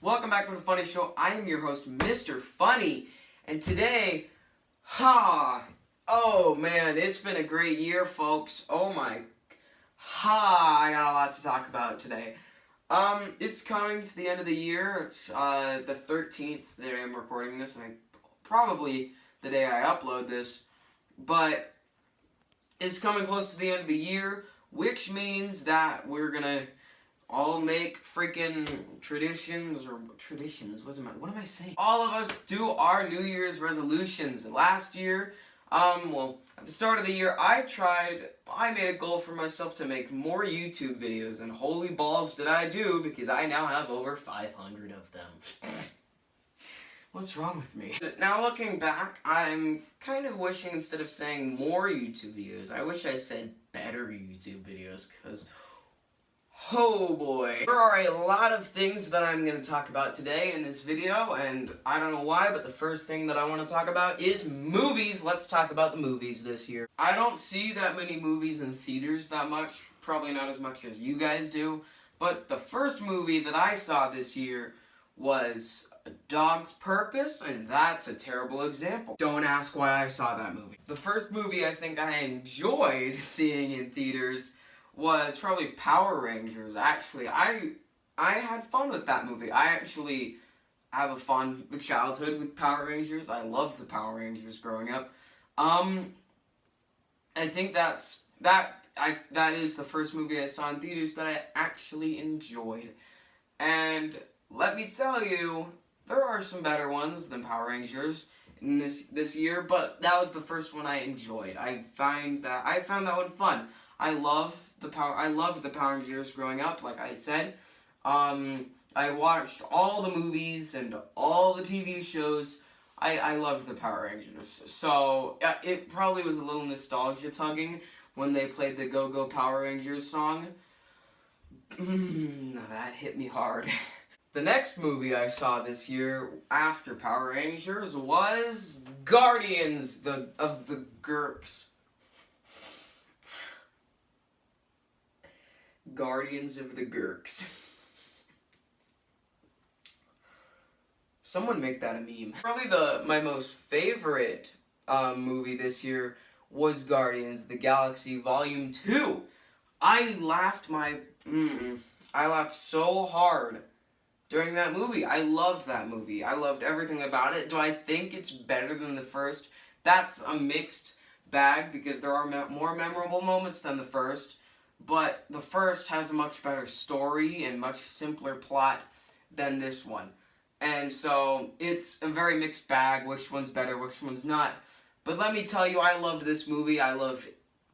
Welcome back to The Funny Show. I am your host, Mr. Funny, and today, oh man, it's been a great year, folks. I got a lot to talk about today. It's coming to the end of the year. It's the 13th that I'm recording this, and probably the day I upload this, but it's coming close to the end of the year, which means that we're gonna all make freaking traditions, what am I saying? All of us do our New Year's resolutions. Last year, at the start of the year, I made a goal for myself to make more YouTube videos, and holy balls did I do, because I now have over 500 of them. What's wrong with me? Now looking back, I'm kind of wishing instead of saying more YouTube videos, I wish I said better YouTube videos, because oh boy. There are a lot of things that I'm going to talk about today in this video, and I don't know why, but the first thing that I want to talk about is movies. Let's talk about the movies this year. I don't see that many movies in theaters that much, probably not as much as you guys do, but the first movie that I saw this year was A Dog's Purpose, and that's a terrible example. Don't ask why I saw that movie. The first movie I think I enjoyed seeing in theaters was probably Power Rangers. Actually, I had fun with that movie. I actually have a fun childhood with Power Rangers. I loved the Power Rangers growing up. I think that is the first movie I saw in theaters that I actually enjoyed. And let me tell you, there are some better ones than Power Rangers in this year, but that was the first one I enjoyed. I found that one fun. I loved the Power Rangers growing up, like I said. I watched all the movies and all the TV shows. I loved the Power Rangers. So, it probably was a little nostalgia tugging when they played the Go Go Power Rangers song. That hit me hard. The next movie I saw this year after Power Rangers was Guardians of the Gurks. Guardians of the Gurks. Someone make that a meme. Probably my most favorite movie this year was Guardians of the Galaxy Volume 2. I laughed so hard during that movie. I loved that movie. I loved everything about it. Do I think it's better than the first? That's a mixed bag, because there are more memorable moments than the first. But the first has a much better story and much simpler plot than this one. And so, it's a very mixed bag, which one's better, which one's not. But let me tell you, I loved this movie. I loved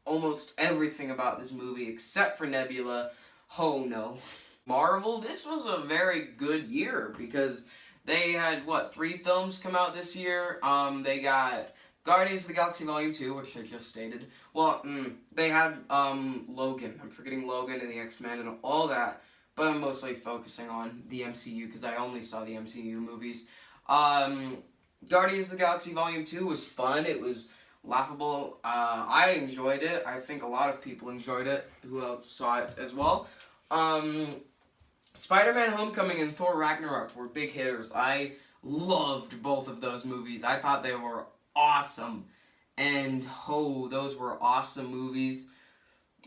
almost everything about this movie, except for Nebula. Oh no. Marvel, this was a very good year, because they had, 3 films come out this year? They got Guardians of the Galaxy Volume 2, which I just stated. Well, they had, Logan. I'm forgetting Logan and the X-Men and all that. But I'm mostly focusing on the MCU, because I only saw the MCU movies. Guardians of the Galaxy Volume 2 was fun. It was laughable. I enjoyed it. I think a lot of people enjoyed it. Who else saw it as well? Spider-Man Homecoming and Thor Ragnarok were big hitters. I loved both of those movies. I thought they were awesome. And, those were awesome movies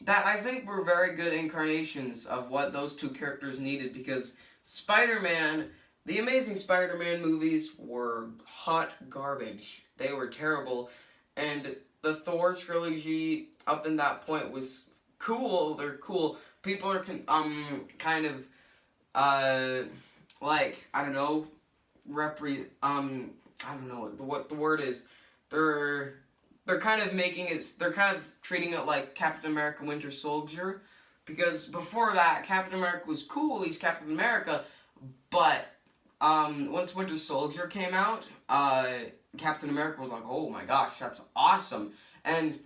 that I think were very good incarnations of what those two characters needed, because Spider-Man, the Amazing Spider-Man movies were hot garbage. They were terrible. And the Thor trilogy, up in that point, was cool. They're cool. People are kind of like, I don't know what the word is. They're kind of treating it like Captain America Winter Soldier, because before that, Captain America was cool, he's Captain America, but once Winter Soldier came out, Captain America was like, oh my gosh, that's awesome, and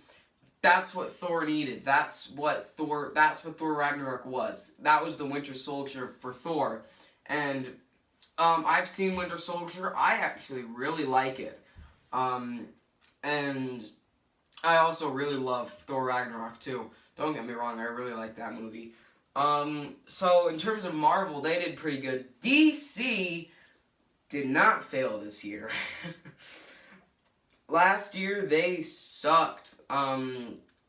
that's what Thor needed. That's what Thor Ragnarok was. That was the Winter Soldier for Thor. And I've seen Winter Soldier. I actually really like it. And I also really love Thor Ragnarok too. Don't get me wrong, I really like that movie. So in terms of Marvel, they did pretty good. DC did not fail this year. Last year they sucked.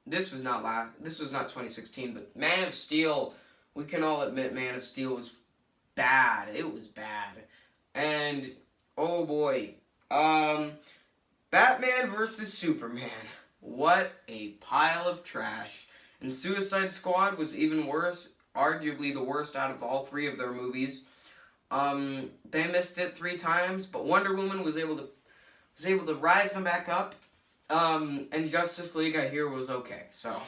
This was not 2016, but Man of Steel, we can all admit Man of Steel was bad. It was bad. And oh boy, Batman versus Superman. What a pile of trash. And Suicide Squad was even worse, arguably the worst out of all three of their movies. They missed it 3 times, but Wonder Woman was able to rise them back up. And Justice League, I hear, was okay. So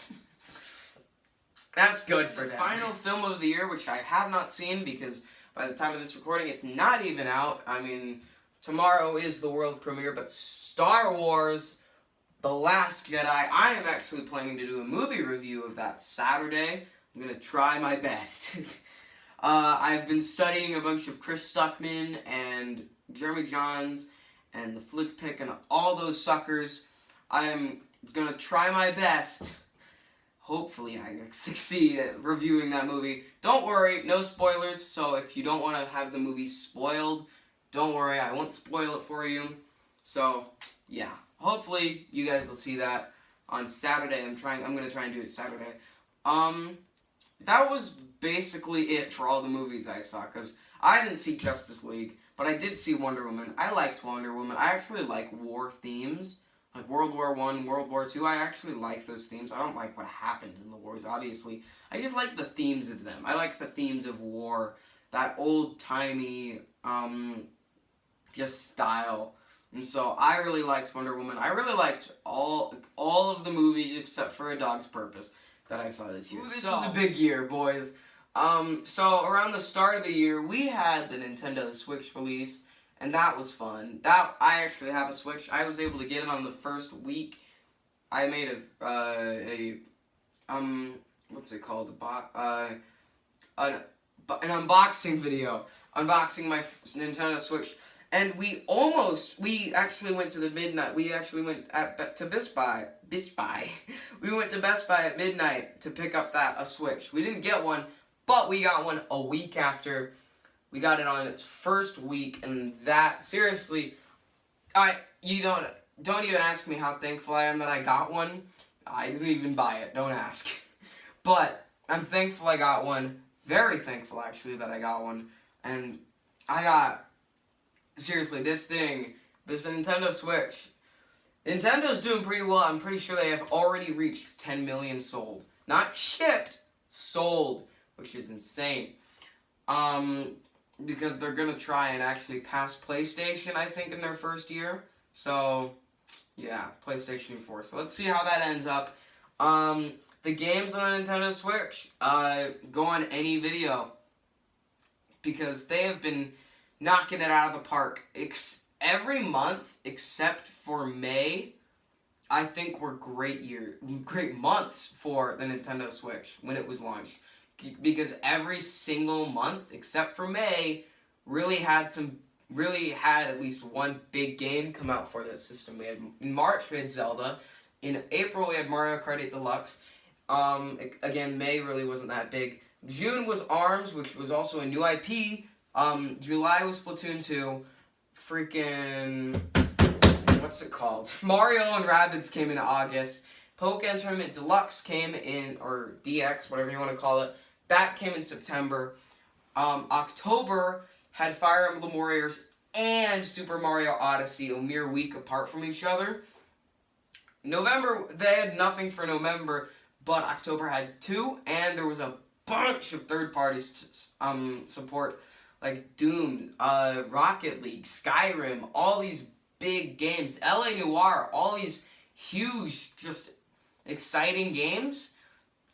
that's good for them. The final film of the year, which I have not seen because by the time of this recording, it's not even out. I mean, tomorrow is the world premiere, but Star Wars: The Last Jedi, I am actually planning to do a movie review of that Saturday. I'm going to try my best. I've been studying a bunch of Chris Stuckman and Jeremy Johns and the Flick Pick and all those suckers. I am going to try my best. Hopefully I succeed at reviewing that movie. Don't worry, no spoilers, so if you don't want to have the movie spoiled, don't worry, I won't spoil it for you. So, yeah. Hopefully you guys will see that on Saturday. I'm going to try and do it Saturday. That was basically it for all the movies I saw, because I didn't see Justice League, but I did see Wonder Woman. I liked Wonder Woman. I actually like war themes. Like World War I, World War II, I actually like those themes. I don't like what happened in the wars, obviously. I just like the themes of them. I like the themes of war, that old-timey, just style. And so I really liked Wonder Woman. I really liked all of the movies except for A Dog's Purpose that I saw this year. Ooh, this was a big year, boys. So around the start of the year, we had the Nintendo Switch release. And that was fun. I actually have a Switch. I was able to get it on the first week. I made what's it called? An unboxing video. Unboxing my Nintendo Switch. And we actually went to the midnight. We actually went to Best Buy. We went to Best Buy at midnight to pick up a Switch. We didn't get one, but we got one a week after. We got it on its first week, and that, seriously, you don't even ask me how thankful I am that I got one. I didn't even buy it, don't ask. But I'm thankful I got one, very thankful actually that I got one, and seriously, this Nintendo Switch, Nintendo's doing pretty well. I'm pretty sure they have already reached 10 million sold. Not shipped, sold, which is insane. Because they're going to try and actually pass PlayStation, I think, in their first year. So, yeah, PlayStation 4. So let's see how that ends up. The games on the Nintendo Switch, go on any video. Because they have been knocking it out of the park. Every month, except for May, I think were great months for the Nintendo Switch when it was launched. Because every single month, except for May, really had at least one big game come out for that system. In March we had Zelda. In April we had Mario Kart 8 Deluxe. Again, May really wasn't that big. June was ARMS, which was also a new IP. July was Splatoon 2. Freaking, what's it called? Mario and Rabbids came in August. Pokémon Tournament Deluxe came in, or DX, whatever you want to call it. That came in September. October had Fire Emblem Warriors and Super Mario Odyssey a mere week apart from each other. November, they had nothing for November, but October had 2, and there was a bunch of third parties support, like Doom, Rocket League, Skyrim, all these big games, LA Noire, all these huge, just exciting games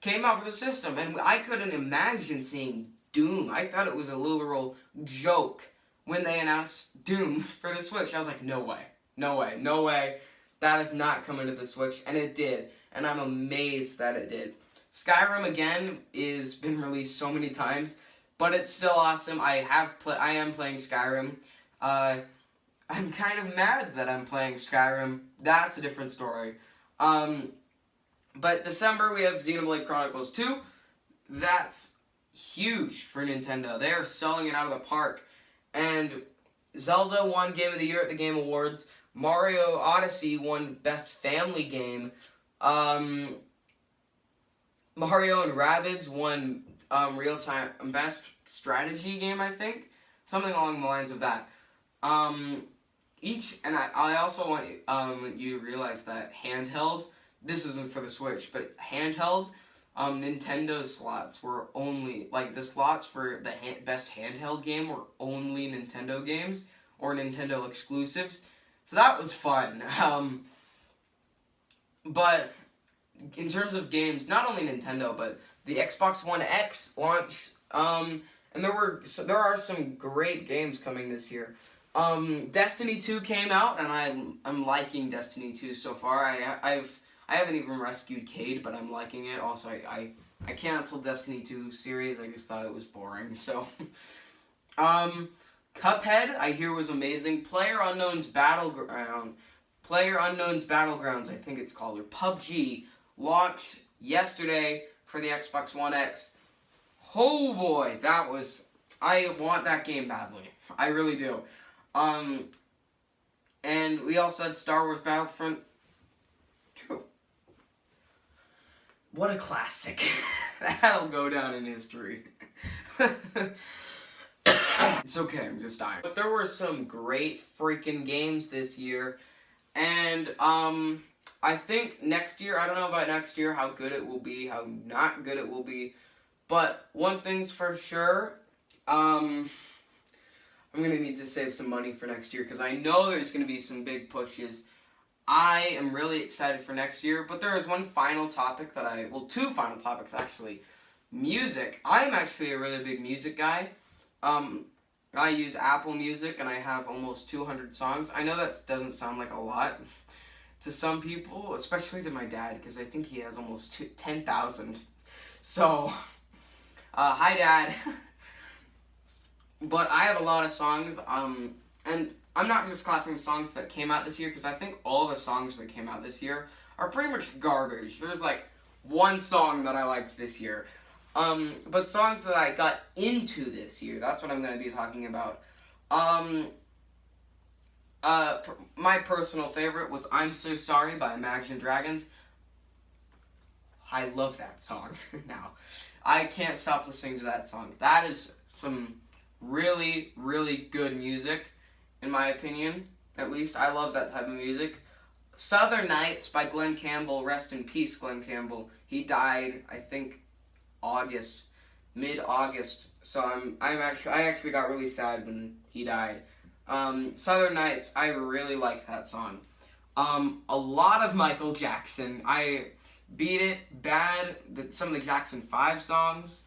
came out for the system, and I couldn't imagine seeing Doom. I thought it was a literal joke when they announced Doom for the Switch. I was like, no way, no way, no way. That is not coming to the Switch, and it did, and I'm amazed that it did. Skyrim, again, is been released so many times, but it's still awesome. I am playing Skyrim. I'm kind of mad that I'm playing Skyrim. That's a different story. But December, we have Xenoblade Chronicles 2. That's huge for Nintendo. They are selling it out of the park. And Zelda won Game of the Year at the Game Awards. Mario Odyssey won Best Family Game. Mario and Rabbids won real-time Best Strategy Game, I think. Something along the lines of that. I also want you to realize that handheld, this isn't for the Switch, but handheld, Nintendo slots were only, like, the slots for the best handheld game were only Nintendo games, or Nintendo exclusives, so that was fun. But, in terms of games, not only Nintendo, but the Xbox One X launched, and there are some great games coming this year. Destiny 2 came out, and I'm liking Destiny 2 so far. I haven't even rescued Cade, but I'm liking it. Also, I canceled Destiny 2 series. I just thought it was boring. So, Cuphead, I hear, was amazing. PlayerUnknown's Battlegrounds, I think it's called, or PUBG, launched yesterday for the Xbox One X. Oh boy, I want that game badly. I really do. And we also had Star Wars Battlefront 2. What a classic. That'll go down in history. It's okay, I'm just dying. But there were some great freaking games this year. And, I think next year, I don't know about next year, how good it will be, how not good it will be. But one thing's for sure, I'm going to need to save some money for next year, because I know there's going to be some big pushes. I am really excited for next year, but there is one final topic two final topics actually. Music. I'm actually a really big music guy. I use Apple Music, and I have almost 200 songs. I know that doesn't sound like a lot to some people, especially to my dad, because I think he has almost 10,000. So, hi Dad. But I have a lot of songs, and I'm not just classing songs that came out this year, because I think all the songs that came out this year are pretty much garbage. There's like one song that I liked this year. But songs that I got into this year, that's what I'm going to be talking about. My personal favorite was I'm So Sorry by Imagine Dragons. I love that song now. I can't stop listening to that song. That is some really, really good music, in my opinion. At least, I love that type of music. Southern Nights by Glen Campbell. Rest in peace, Glen Campbell. He died, I think, mid-August. So I actually got really sad when he died. Southern Nights, I really like that song. A lot of Michael Jackson. I Beat It, Bad, some of the Jackson 5 songs.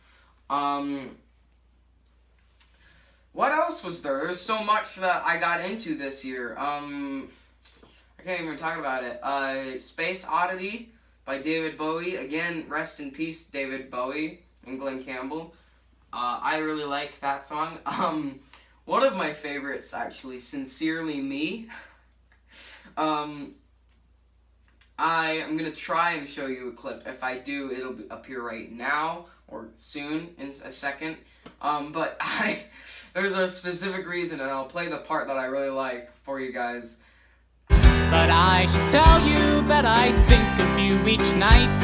What else was there? There's so much that I got into this year. I can't even talk about it. Space Oddity by David Bowie. Again, rest in peace, David Bowie and Glen Campbell. I really like that song. One of my favorites, actually, Sincerely Me. I am going to try and show you a clip. If I do, it'll appear right now or soon in a second. But there's a specific reason, and I'll play the part that I really like for you guys. But I should tell you that I think of you each night.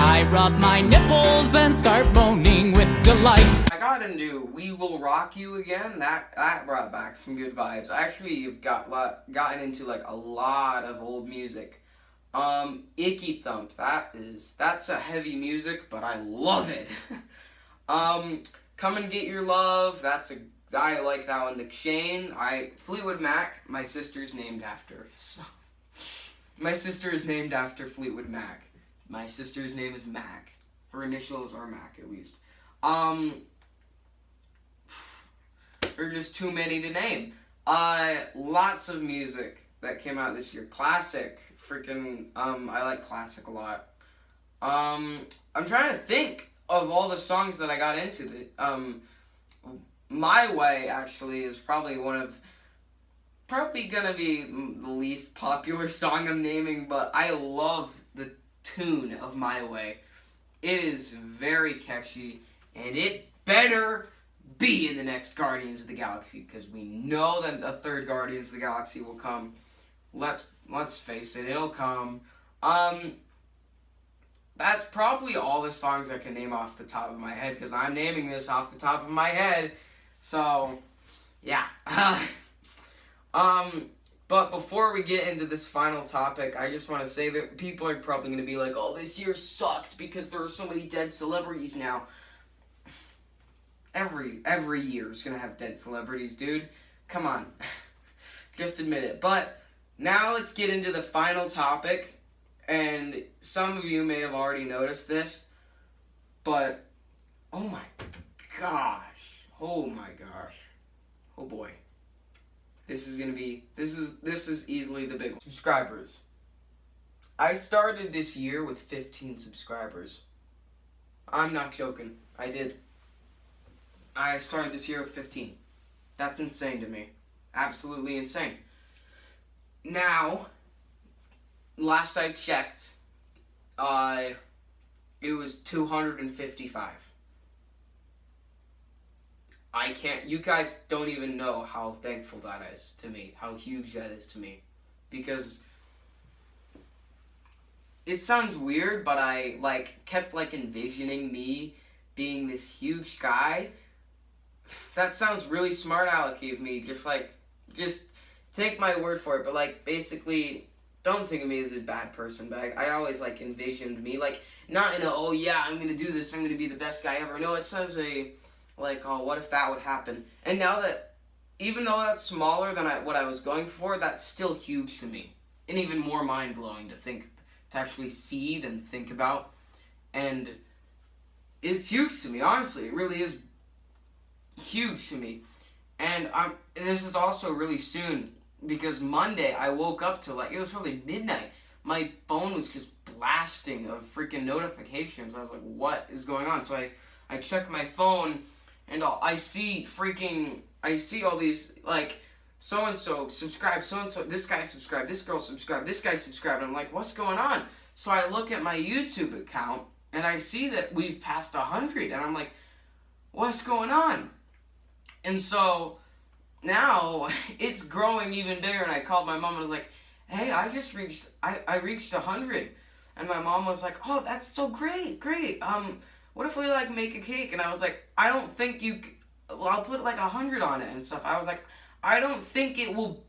I rub my nipples and start moaning with delight. I got into We Will Rock You Again. That brought back some good vibes. I actually have gotten into like a lot of old music. Icky Thump. That's a heavy music, but I love it. Come and Get Your Love. I like that one. Nick Shane. Fleetwood Mac. My sister's named after. So, my sister is named after Fleetwood Mac. My sister's name is Mac. Her initials are Mac, at least. There are just too many to name. Lots of music that came out this year. Classic. I like classic a lot. I'm trying to think of all the songs that I got into. My Way, actually, is probably gonna be the least popular song I'm naming, but I love the tune of My Way. It is very catchy, And it better be in the next Guardians of the Galaxy, because we know that a third Guardians of the Galaxy will come. Let's face it, it'll come. That's probably all the songs I can name off the top of my head, because I'm naming this off the top of my head. So, yeah. But before we get into this final topic, I just want to say that people are probably going to be like, oh, this year sucked because there are so many dead celebrities now. Every year is going to have dead celebrities, dude. Come on. Just admit it. But now let's get into the final topic. And some of you may have already noticed this, but oh my gosh. Oh my gosh. Oh boy. This is easily the big one. Subscribers. I started this year with 15 subscribers. I'm not joking. I did. I started this year with 15. That's insane to me. Absolutely insane. Now, last I checked, it was 255. You guys don't even know how thankful that is to me, how huge that is to me, because it sounds weird, but I, kept, envisioning me being this huge guy. That sounds really smart alecky of me, just take my word for it, but, basically, don't think of me as a bad person, but I always, envisioned me, not in a, oh yeah, I'm gonna do this, I'm gonna be the best guy ever. No, it says oh, what if that would happen? And now that, even though that's smaller than what I was going for, that's still huge to me. And even more mind-blowing to actually see than think about. And it's huge to me, honestly. It really is huge to me. And this is also really soon, because Monday I woke up to, it was probably midnight. My phone was just blasting of freaking notifications. I was like, what is going on? So I check my phone, and I see all these, so-and-so subscribe, so-and-so, this guy subscribed, this girl subscribed, this guy subscribed. I'm like, what's going on? So I look at my YouTube account, and I see that we've passed 100, and I'm like, what's going on? And so now it's growing even bigger, and I called my mom and was like, hey, I reached 100. And my mom was like, oh, that's so great. What if we, make a cake? And I was like, I don't think I'll put, 100 on it and stuff. I was like, I don't think it will,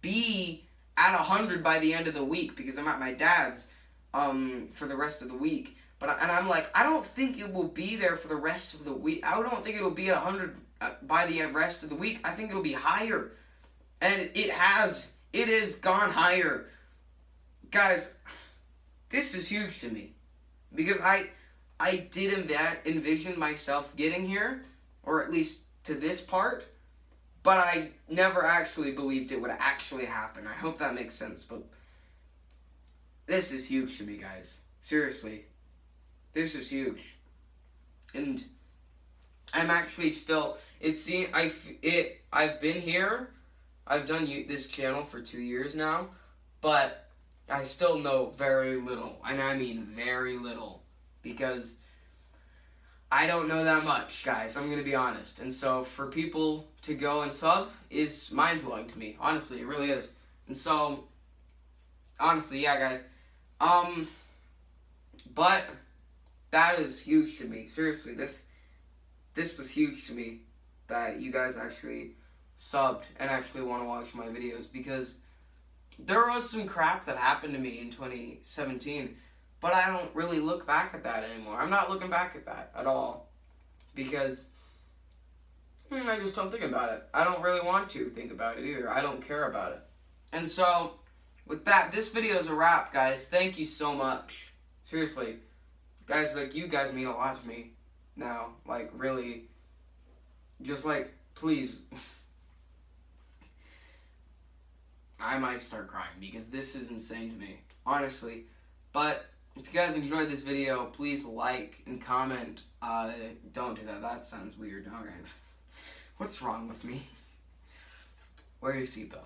be at 100 by the end of the week, because I'm at my dad's, for the rest of the week. And I'm like, I don't think it will be there for the rest of the week. I don't think it'll be at 100 by the rest of the week. I think it'll be higher. And it has gone higher. Guys, this is huge to me. Because I did envision myself getting here, or at least to this part, but I never actually believed it would actually happen. I hope that makes sense, but this is huge to me, guys. Seriously. This is huge. And I'm actually still, I've been here, I've done this channel for 2 years now, but I still know very little, and I mean very little, because I don't know that much, guys, I'm gonna be honest. And so for people to go and sub is mind-blowing to me. Honestly, it really is. And so, honestly, yeah, guys. But that is huge to me. Seriously, this was huge to me, that you guys actually subbed and actually want to watch my videos, because there was some crap that happened to me in 2017, but I don't really look back at that anymore. I'm not looking back at that at all, because I just don't think about it. I don't really want to think about it either. I don't care about it. And so, with that, this video is a wrap, guys. Thank you so much. Seriously. Guys, you guys mean a lot to me now. Really. Just, please. I might start crying, because this is insane to me. Honestly. But if you guys enjoyed this video, please like and comment. Don't do that. That sounds weird. Okay. What's wrong with me? Wear your seatbelt.